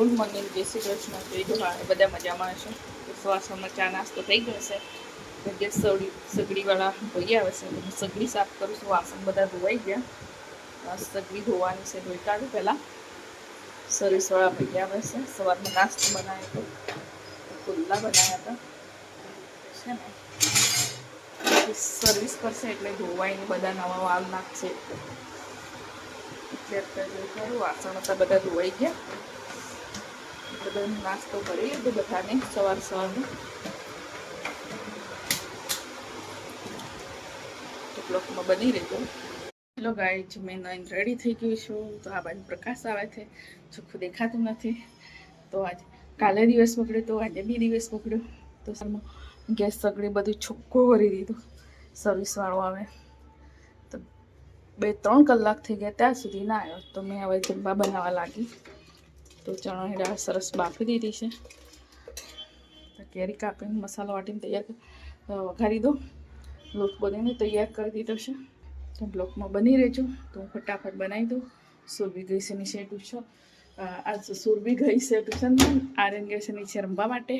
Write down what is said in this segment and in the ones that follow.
Good morning, જય શ્રી કૃષ્ણ. જય જોહાર. બધા મજામાં હશે તો સવારમાં ચા નાસ્તો થઈ ગયો છે. ગેસ સગડીવાળા ભાઈ આવે છે હું સગડી સાફ કરું છું. વાસણ બધા ધોવાઈ ગયા. સગડી ધોવાની છે, ધોઈ કાઢું પહેલાં. સર્વિસવાળા ભાઈ આવે છે. સવારમાં નાસ્તો બનાવ્યો હતો, પુલ્લા બનાવ્યા હતા છે ને. સર્વિસ કરશે એટલે ધોવાઈને બધા નવા વાલ નાખશે એટલે અત્યારે જોઈ વાસણ હતા બધા ધોવાઈ ગયા. બધાને નાસ્તો કરી લીધો બધાને સવારમાં. બ્લોકમાં બની રહેજો. હેલો ગાઈઝ, મેં રેડી થઈ ગઈ છું. તો આ બાજુ પ્રકાશ આવે છે, ચોખ્ખું દેખાતું નથી. તો આજે કાલે દિવસ પકડ્યો તો આજે બી દિવસ પકડ્યો. તો ગેસ સગડી બધું ચોખ્ખું કરી દીધું. સર્વિસવાળો આવે તો 2-3 કલાક થઈ ગયા ત્યાં સુધી ના આવ્યો. તો મેં હવે જમવા બનાવવા લાગી. તો ચણાની દાળ સરસ બાફી દીધી છે. તો કેરી કાપીને મસાલો વાટીને તૈયાર વઘારી દો. લોટ બનીને તૈયાર કરી દીધો છે. તો બ્લોકમાં બની રહેજો. તો હું ફટાફટ બનાવી દઉં. સુરભી ગઈ છે નીચે ટ્યુશન. આજ સુરભી ગઈ છે ટ્યુશનમાં. આર્યન ગઈ છે નીચે રમવા માટે.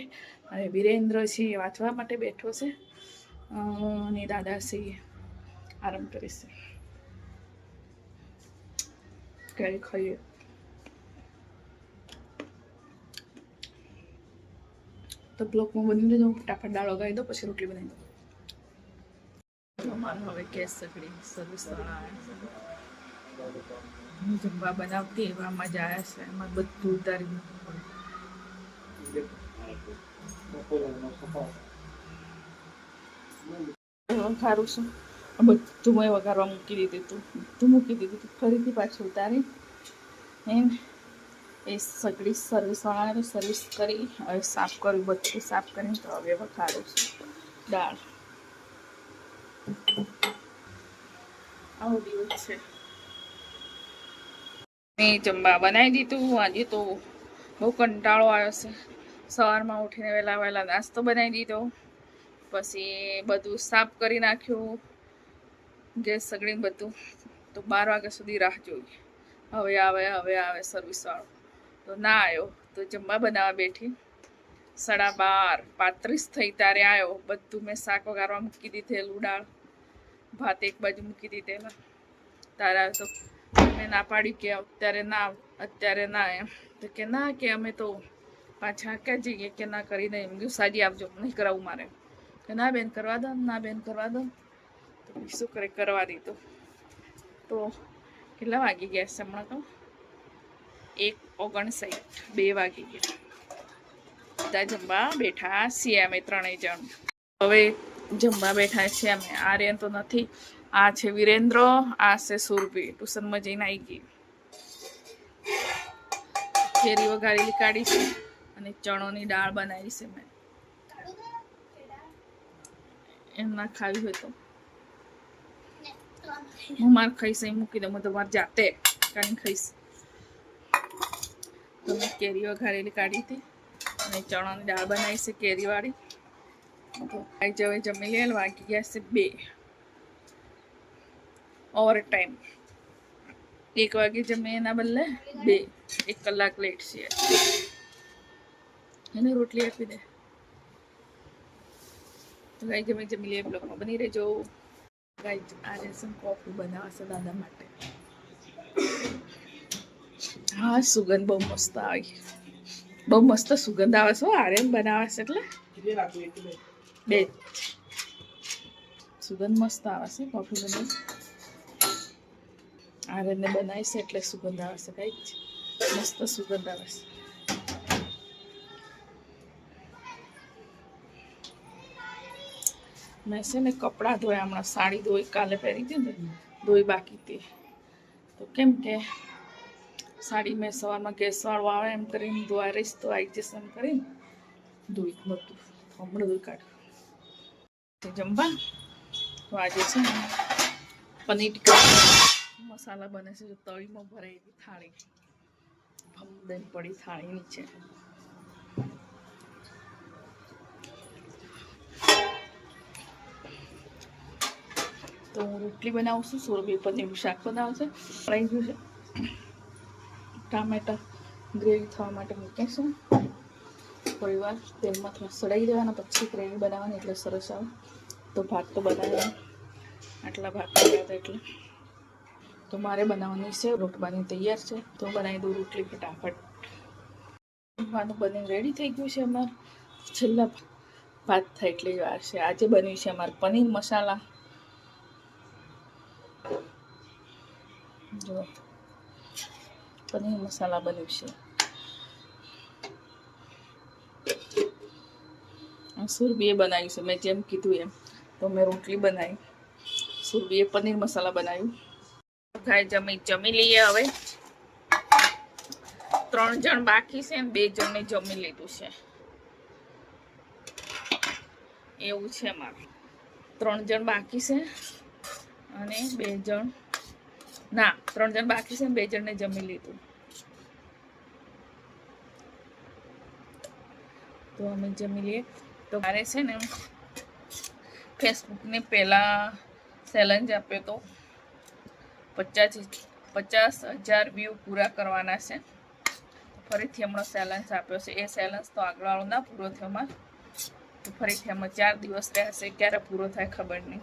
અને વિરેન્દ્ર છે એ વાંચવા માટે બેઠો છે. અને દાદાશ્રી આરામ કરે છે. કેરી ખાઈએ. તો બ્લોકમાં બની લેજો. ફટાફટ દાળ વગાડી દો, પછી રોટલી બનાવી દો. અમારે હવે ગેસ સગડી સર્વિસવાળા આવ્યા છે. હું જમવા બનાવતી એવા મજા આવ્યા છે. એમાં બધું ઉતારી વઘારું છું. બધું મેં વઘારવા મૂકી દીધું હતું. ફરીથી પાછું ઉતારી એમ એ સગડી સર્વિસવાળાને સર્વિસ કરી હવે સાફ કર્યું. બધું સાફ કરીને તો હવે વઘારું છું દાળ. આવો દિવસ છે. મેં જમવા બનાવી દીધું. આજે તો બહુ કંટાળો આવ્યો છે. સવારમાં ઉઠીને વહેલા નાસ્તો બનાવી દીધો. પછી બધું સાફ કરી નાખ્યું, ગેસ સગડીને બધું. તો 12 વાગ્યા સુધી રાહ જોઈ. હવે આવે સર્વિસવાળો. તો ના આવ્યો તો જમવા બનાવવા બેઠી. 12:35 થઈ ત્યારે આવ્યો. બધું મેં શાક વઘારવા મૂકી દીધેલું, દાળ ભાત એક બાજુ મૂકી દીધેલા. તારા તો મેં ના પાડી કે અત્યારે ના એમ. તો કે ના કે અમે તો પાછા ક્યાં જઈએ કે ના કરી દઈએ. એમ કહ્યું સાજી આપજો, નહીં કરાવું મારે. કે ના બેન કરવા દો, ના બેન કરવા દો. તો શું કરે, કરવા દીધું. તો કેટલા વાગી ગયા છે હમણાં? તો 1:59, 2 વાગી ગયા. બધા જમવા બેઠા છીએ અમે 3 જણ. હવે જમવા બેઠા છીએ અમે. આર્યન તો નથી. આ છે વિરેન્દ્ર, આ છે સુરભી. ટ્યુશનમાં જઈને આવી ગઈ. કેરી વઘારેલી કાઢી છે અને ચણોની દાળ બનાવી છે મેં. એમ ના ખાવી હોય તો હું મારે ખાઈશ, અહીં મૂકી દઉં. હું તમારે જાતે કાઢીને ખાઈશ. તો મેં કેરી વઘારેલી કાઢી હતી અને ચણાની દાળ બનાવી છે કેરીવાળી. તો હવે જમી લે. વાગી ગયા છે 2. ઓવર ટાઈમ 1 વાગે જમે એના બદલે 2, 1 કલાક લેટ છે. એને રોટલી આપી દે. તો ગાઈ જમી લે. બ્લોકમાં બની રહેજો. ગાઈ આજે કોફી બનાવશે દાદા માટે. હા, સુગંધ બહુ મસ્ત આવી. બહુ મસ્ત સુગંધ આવે છે. આર્યન બનાવે છે એટલે 2 સુગંધ મસ્ત આવે છે. કોફી બનાવી આર્યનને બનાવી છે એટલે સુગંધ આવે છે. કઈ મસ્ત સુગંધ આવે છે. મેં છે ને કપડાં ધોયા હમણાં. સાડી ધોઈ કાલે પહેરી હતી ને, ધોઈ બાકી હતી. તો કેમ કે સાડી મેં સવારમાં ગેસવાળો આવે એમ કરીને ધોવા રહીશ તો આવી જશે એમ કરીને ધોઈ બધું હમણાં ધોઈ કાઢ્યું. જમવા તો આજે છે ને પનીર ટીકા મસાલા બને છે. તળીમાં ભરાયેલી થાળી ભમદન પડી થાળી નીચે. તો હું રોટલી બનાવું છું. સુરભી પનીરનું શાક બનાવશે. ફ્રાઈ ગયું છે. ટામેટા ગ્રેવી થવા માટે મૂકીશું. થોડી વાર તેલમાં થોડા સડાઈ દેવાના, પછી ગ્રેવી બનાવવાની એટલે સરસ આવે. તો ભાત તો બનાવ્યા, આટલા ભાત કર્યા એટલે તો મારે બનાવવાની છે. રોટવાની તૈયાર છે, તો બનાવી દઉં રોટલી ફટાફટ. જમવાનું બની રેડી થઈ ગયું છે. અમારે છેલ્લા ભાત થાય એટલી વાર છે. આજે બન્યું છે અમારે પનીર મસાલા. જો પનીર મસાલા બન્યું છે. સુરબીએ બનાવ્યું છે, મેં જેમ કીધું એમ. તો મેં રોટલી બનાવી, સુરબીએ પનીર મસાલા બનાવ્યું. જમી લઈએ. હવે 3 જણ બાકી છે ને 2 જણને જમી લીધું છે. એવું છે મારું. 3 જણ બાકી છે અને 2 જણ ના 3 જણ બાકી છે ને 2 જણને જમી લીધું. તો અમે જમી લઈએ. તો મારે છે ને ફેસબુકને પહેલા ચેલેન્જ આપ્યો તો 50,000 વ્યૂ પૂરા કરવાના છે. ફરીથી હમણાં ચેલેન્જ આપ્યો છે. એ ચેલેન્જ તો આગળ વાળો ના પૂરો થયો માં, તો ફરીથી આમાં 4 દિવસ રહેશે. ક્યારે પૂરો થાય ખબર નહીં.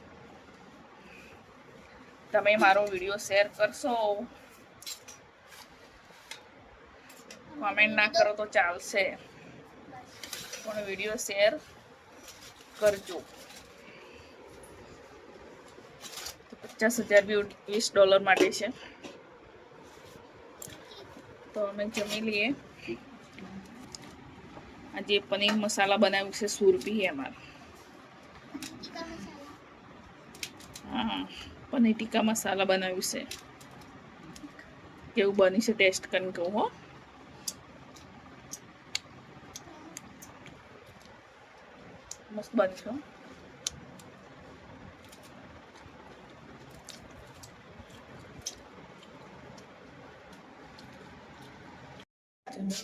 તમે મારો વિડીયો શેર કરશો, કોમેન્ટ ના કરો તો ચાલશે, પણ વિડીયો શેર કરજો. તો 50,000 વ્યૂ $20 માટે છે. તો અમે જમી લઈએ. આજે પનીર મસાલા બનાવ્યું છે સુરભી અમારે. હા, પનીર ટીકા મસાલા બનાવ્યું છે. કેવું બની છે ટેસ્ટ કરીને કહું હો. મસ્ત બન્યું છે.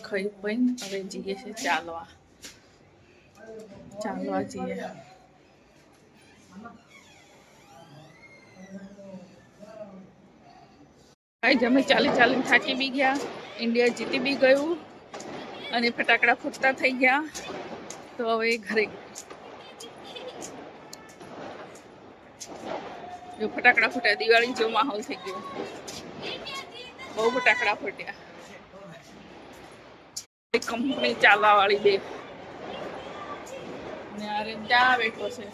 ખાઈ પીને હવે જઈએ છે ચાલવા જઈએ. અમે ચાલીને થાકી બી ગયા. ઇન્ડિયા જીતી બી ગયું અને ફટાકડા ફૂટતા થઈ ગયા. તો હવે ઘરે જો ફટાકડા ફૂટ્યા, દિવાળી જેવો માહોલ થઈ ગયો. બહુ ફટાકડા ફૂટ્યા. કંપની ચાલવા વાળી 2 ને આર્યન ત્યાં બેઠો છે.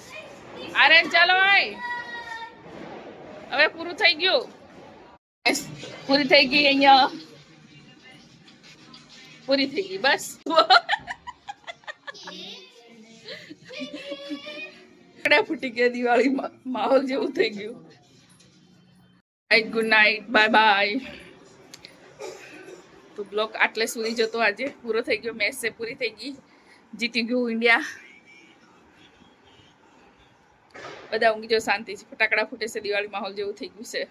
આર્યન ચાલો ભાઈ, હવે પૂરું થઈ ગયું. પૂરી થઈ ગઈ. અહીંયા પૂરી થઈ ગઈ બસ. ફૂટી ગયા. દિવાળી માહોલ જેવું થઈ ગયું. Good night, bye bye. તો બ્લોગ આટલે સુધી જતો આજે પૂરો થઈ ગયો. મેચ છે પૂરી થઈ ગઈ. જીતી ગયું ઇન્ડિયા. બધા ઊંઘી જાઓ શાંતિથી. ફટાકડા ફૂટે છે. દિવાળી માહોલ જેવું થઈ ગયું છે.